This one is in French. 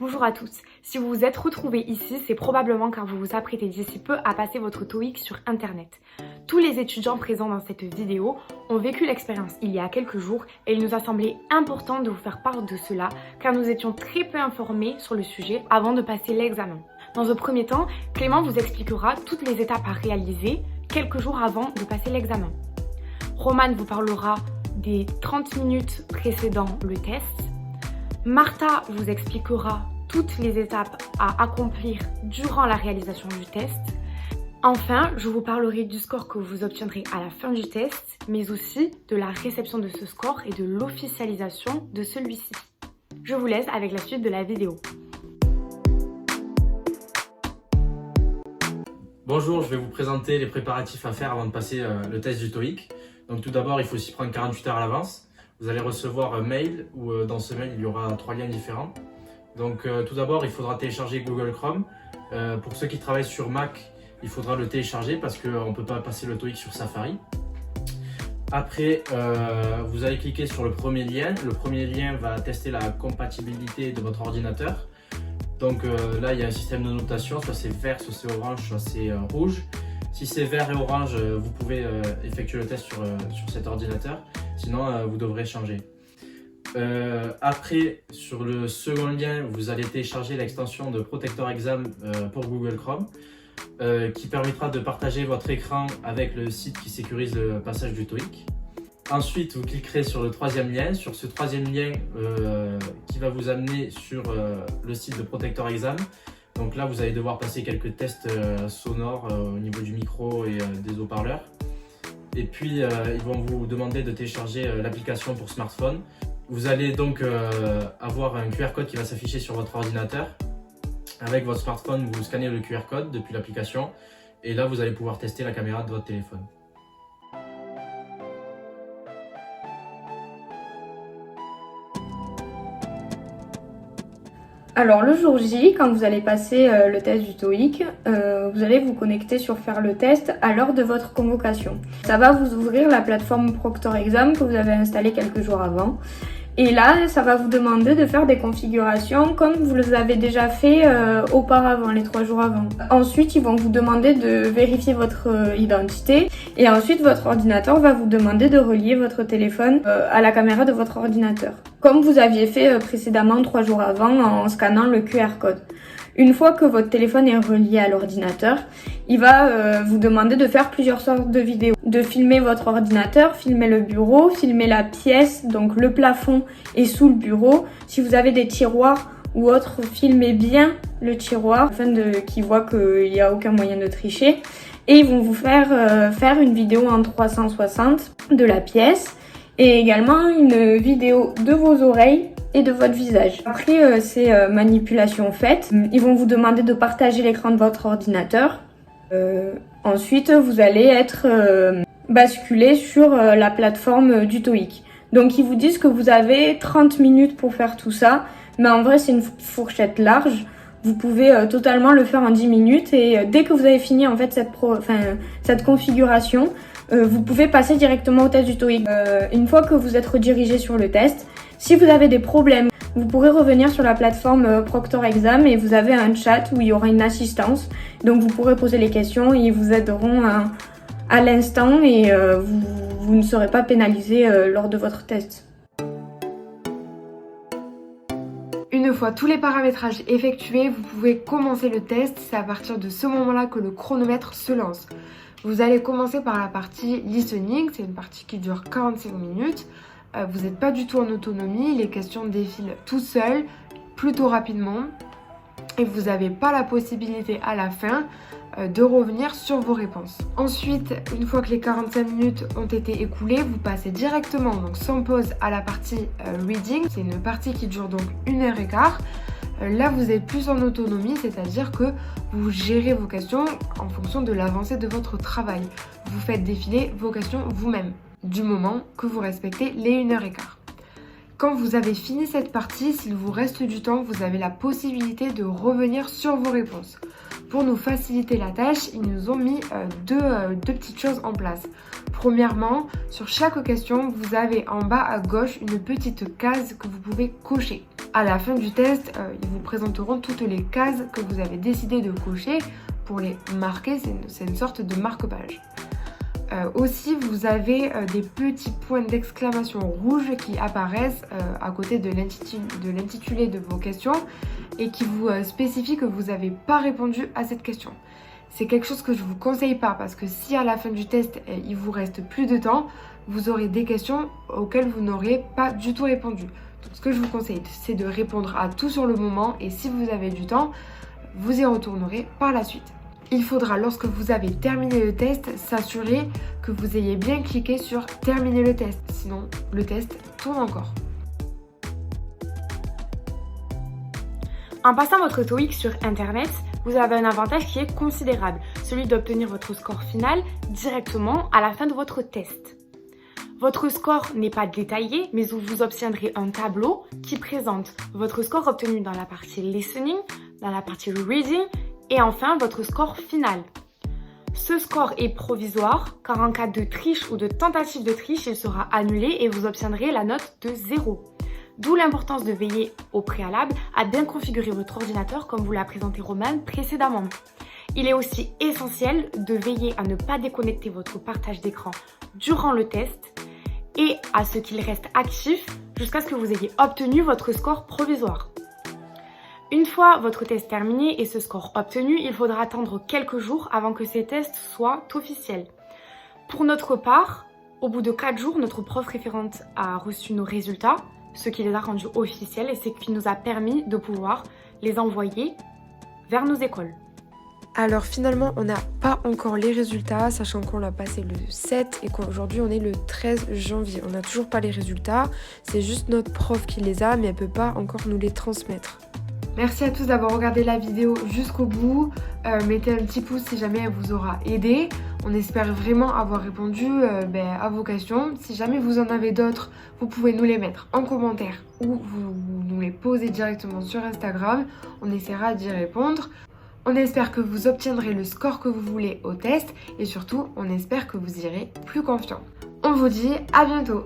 Bonjour à tous, si vous vous êtes retrouvés ici, c'est probablement car vous vous apprêtez d'ici peu à passer votre TOEIC sur internet. Tous les étudiants présents dans cette vidéo ont vécu l'expérience il y a quelques jours et il nous a semblé important de vous faire part de cela car nous étions très peu informés sur le sujet avant de passer l'examen. Dans un premier temps, Clément vous expliquera toutes les étapes à réaliser quelques jours avant de passer l'examen. Romane vous parlera des 30 minutes précédant le test. Martha vous expliquera toutes les étapes à accomplir durant la réalisation du test. Enfin, je vous parlerai du score que vous obtiendrez à la fin du test, mais aussi de la réception de ce score et de l'officialisation de celui-ci. Je vous laisse avec la suite de la vidéo. Bonjour, je vais vous présenter les préparatifs à faire avant de passer le test du TOEIC. Donc tout d'abord, il faut s'y prendre 48 heures à l'avance. Vous allez recevoir un mail où dans ce mail, il y aura 3 liens différents. Donc tout d'abord, il faudra télécharger Google Chrome. Pour ceux qui travaillent sur Mac, il faudra le télécharger parce qu'on ne peut pas passer le TOEIC sur Safari. Après, vous allez cliquer sur le premier lien. Le premier lien va tester la compatibilité de votre ordinateur. Donc là, il y a un système de notation, soit c'est vert, soit c'est orange, soit c'est rouge. Si c'est vert et orange, vous pouvez effectuer le test sur cet ordinateur. Sinon, vous devrez changer. Après, sur le second lien, vous allez télécharger l'extension de Protector Exam pour Google Chrome qui permettra de partager votre écran avec le site qui sécurise le passage du TOEIC. Ensuite, vous cliquerez sur le troisième lien. Sur ce troisième lien qui va vous amener sur le site de Protector Exam. Donc là, vous allez devoir passer quelques tests sonores au niveau du micro et des haut-parleurs. Et puis, ils vont vous demander de télécharger l'application pour smartphone. Vous allez donc avoir un QR code qui va s'afficher sur votre ordinateur. Avec votre smartphone, vous scannez le QR code depuis l'application. Et là, vous allez pouvoir tester la caméra de votre téléphone. Alors le jour J, quand vous allez passer le test du TOEIC, vous allez vous connecter sur faire le test à l'heure de votre convocation. Ça va vous ouvrir la plateforme Proctor Exam que vous avez installée quelques jours avant. Et là, ça va vous demander de faire des configurations comme vous les avez déjà fait auparavant, les 3 jours avant. Ensuite, ils vont vous demander de vérifier votre identité. Et ensuite, votre ordinateur va vous demander de relier votre téléphone à la caméra de votre ordinateur. Comme vous aviez fait précédemment 3 jours avant en scannant le QR code. Une fois que votre téléphone est relié à l'ordinateur, il va vous demander de faire plusieurs sortes de vidéos. De filmer votre ordinateur, filmer le bureau, filmer la pièce, donc le plafond et sous le bureau. Si vous avez des tiroirs ou autres, filmez bien le tiroir afin qu'ils voient qu'il n'y a aucun moyen de tricher. Et ils vont vous faire une vidéo en 360 de la pièce et également une vidéo de vos oreilles et de votre visage. Après ces manipulations faites, ils vont vous demander de partager l'écran de votre ordinateur. Ensuite, vous allez être basculé sur la plateforme du TOEIC. Donc, ils vous disent que vous avez 30 minutes pour faire tout ça, mais en vrai, c'est une fourchette large. Vous pouvez totalement le faire en 10 minutes et dès que vous avez fini en fait cette configuration, vous pouvez passer directement au test du TOEIC. Une fois que vous êtes redirigé sur le test, si vous avez des problèmes, vous pourrez revenir sur la plateforme Proctor Exam et vous avez un chat où il y aura une assistance. Donc vous pourrez poser les questions et ils vous aideront à l'instant et vous ne serez pas pénalisé lors de votre test. Une fois tous les paramétrages effectués, vous pouvez commencer le test. C'est à partir de ce moment-là que le chronomètre se lance. Vous allez commencer par la partie listening, c'est une partie qui dure 45 minutes. Vous n'êtes pas du tout en autonomie, les questions défilent tout seules, plutôt rapidement. Et vous n'avez pas la possibilité à la fin de revenir sur vos réponses. Ensuite, une fois que les 45 minutes ont été écoulées, vous passez directement, donc sans pause, à la partie reading. C'est une partie qui dure donc 1h15. Là, vous êtes plus en autonomie, c'est-à-dire que vous gérez vos questions en fonction de l'avancée de votre travail. Vous faites défiler vos questions vous-même, du moment que vous respectez les 1h15. Quand vous avez fini cette partie, s'il vous reste du temps, vous avez la possibilité de revenir sur vos réponses. Pour nous faciliter la tâche, ils nous ont mis deux petites choses en place. Premièrement, sur chaque question, vous avez en bas à gauche une petite case que vous pouvez cocher. À la fin du test, ils vous présenteront toutes les cases que vous avez décidé de cocher pour les marquer, c'est une sorte de marque-page. Aussi, vous avez des petits points d'exclamation rouges qui apparaissent à côté de l'intitulé de vos questions et qui vous spécifient que vous n'avez pas répondu à cette question. C'est quelque chose que je ne vous conseille pas parce que si à la fin du test, il vous reste plus de temps, vous aurez des questions auxquelles vous n'aurez pas du tout répondu. Donc, ce que je vous conseille, c'est de répondre à tout sur le moment et si vous avez du temps, vous y retournerez par la suite. Il faudra, lorsque vous avez terminé le test, s'assurer que vous ayez bien cliqué sur « Terminer le test », sinon le test tourne encore. En passant votre TOEIC sur Internet, vous avez un avantage qui est considérable, celui d'obtenir votre score final directement à la fin de votre test. Votre score n'est pas détaillé, mais vous obtiendrez un tableau qui présente votre score obtenu dans la partie listening, dans la partie reading et enfin votre score final. Ce score est provisoire car en cas de triche ou de tentative de triche, il sera annulé et vous obtiendrez la note de 0. D'où l'importance de veiller au préalable à bien configurer votre ordinateur comme vous l'a présenté Romane précédemment. Il est aussi essentiel de veiller à ne pas déconnecter votre partage d'écran durant le test et à ce qu'il reste actif jusqu'à ce que vous ayez obtenu votre score provisoire. Une fois votre test terminé et ce score obtenu, il faudra attendre quelques jours avant que ces tests soient officiels. Pour notre part, au bout de 4 jours, notre prof référente a reçu nos résultats, ce qui les a rendus officiels et ce qui nous a permis de pouvoir les envoyer vers nos écoles. Alors finalement, on n'a pas encore les résultats, sachant qu'on l'a passé le 7 et qu'aujourd'hui on est le 13 janvier. On n'a toujours pas les résultats, c'est juste notre prof qui les a, mais elle ne peut pas encore nous les transmettre. Merci à tous d'avoir regardé la vidéo jusqu'au bout. Mettez un petit pouce si jamais elle vous aura aidé. On espère vraiment avoir répondu à vos questions. Si jamais vous en avez d'autres, vous pouvez nous les mettre en commentaire ou vous nous les posez directement sur Instagram. On essaiera d'y répondre. On espère que vous obtiendrez le score que vous voulez au test et surtout, on espère que vous irez plus confiant. On vous dit à bientôt!